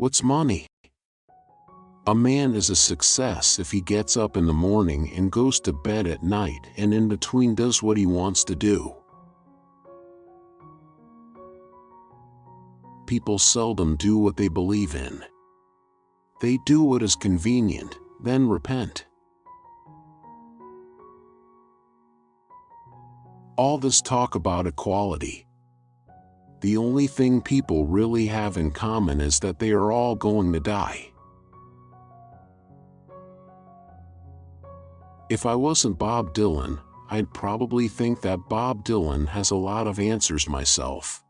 What's money? A man is a success if he gets up in the morning and goes to bed at night and in between does what he wants to do. People seldom do what they believe in. They do what is convenient, then repent. All this talk about equality. The only thing people really have in common is that they are all going to die. If I wasn't Bob Dylan, I'd probably think that Bob Dylan has a lot of answers myself.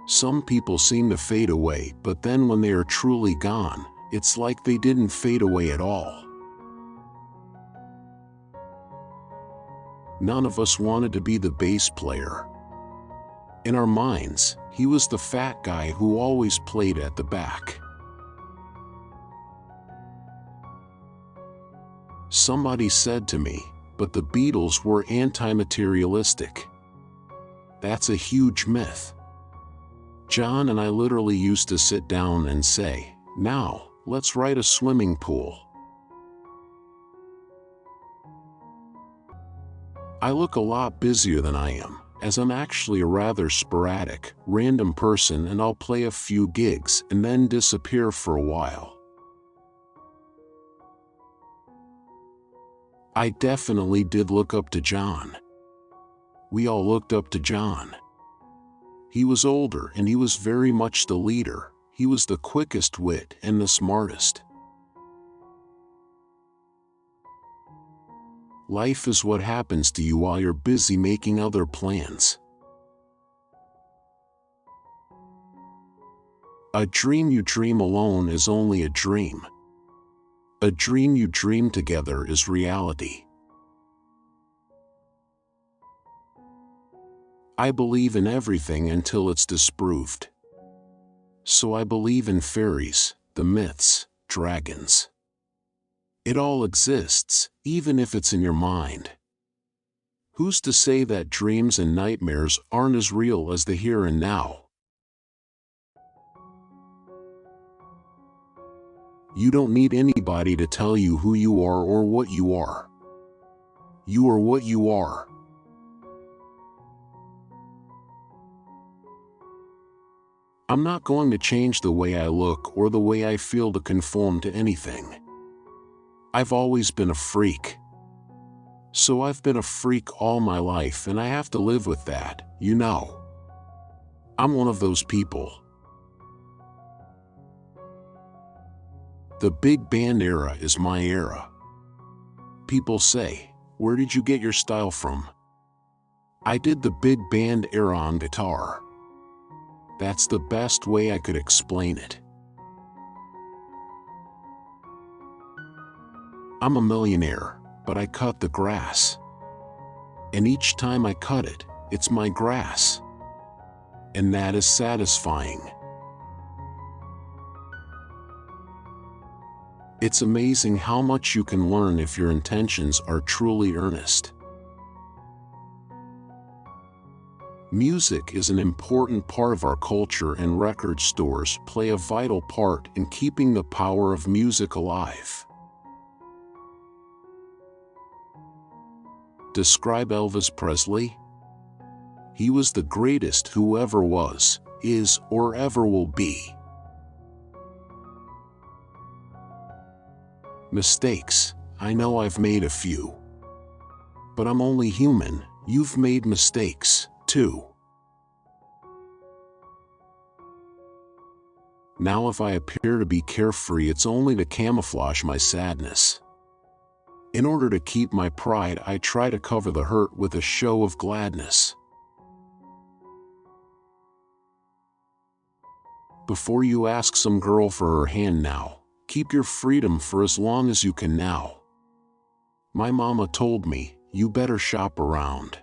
Some people seem to fade away, but then when they are truly gone, it's like they didn't fade away at all. None of us wanted to be the bass player. In our minds, he was the fat guy who always played at the back. Somebody said to me, but the Beatles were anti-materialistic. That's a huge myth. John and I literally used to sit down and say, "Now, let's write a swimming pool." I look a lot busier than I am, as I'm actually a rather sporadic, random person, and I'll play a few gigs and then disappear for a while. I definitely did look up to John. We all looked up to John. He was older and he was very much the leader. He was the quickest wit and the smartest. Life is what happens to you while you're busy making other plans. A dream you dream alone is only a dream. A dream you dream together is reality. I believe in everything until it's disproved. So I believe in fairies, the myths, dragons. It all exists, even if it's in your mind. Who's to say that dreams and nightmares aren't as real as the here and now? You don't need anybody to tell you who you are or what you are. You are what you are. I'm not going to change the way I look or the way I feel to conform to anything. I've always been a freak. So I've been a freak all my life and I have to live with that, you know. I'm one of those people. The big band era is my era. People say, "Where did you get your style from?" I did the big band era on guitar. That's the best way I could explain it. I'm a millionaire, but I cut the grass. And each time I cut it, it's my grass. And that is satisfying. It's amazing how much you can learn if your intentions are truly earnest. Music is an important part of our culture, and record stores play a vital part in keeping the power of music alive. Describe Elvis Presley? He was the greatest who ever was, is, or ever will be. Mistakes, I know I've made a few. But I'm only human, you've made mistakes, too. Now if I appear to be carefree, it's only to camouflage my sadness. In order to keep my pride, I try to cover the hurt with a show of gladness. Before you ask some girl for her hand now, keep your freedom for as long as you can now. My mama told me, you better shop around.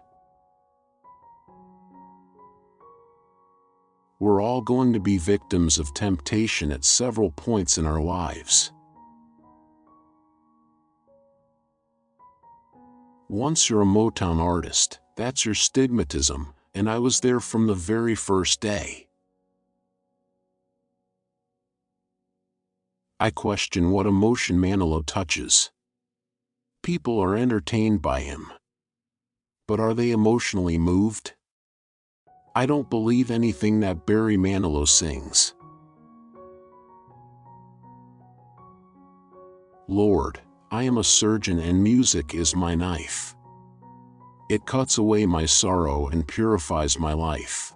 We're all going to be victims of temptation at several points in our lives. Once you're a Motown artist, that's your stigmatism, and I was there from the very first day. I question what emotion Manilow touches. People are entertained by him. But are they emotionally moved? I don't believe anything that Barry Manilow sings. Lord, I am a surgeon and music is my knife. It cuts away my sorrow and purifies my life.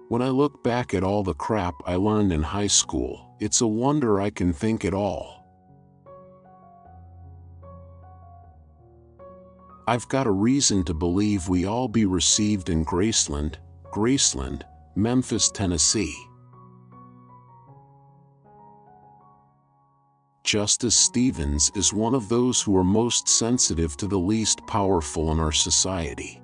When I look back at all the crap I learned in high school, it's a wonder I can think at all. I've got a reason to believe we all be received in Graceland, Memphis, Tennessee. Justice Stevens is one of those who are most sensitive to the least powerful in our society.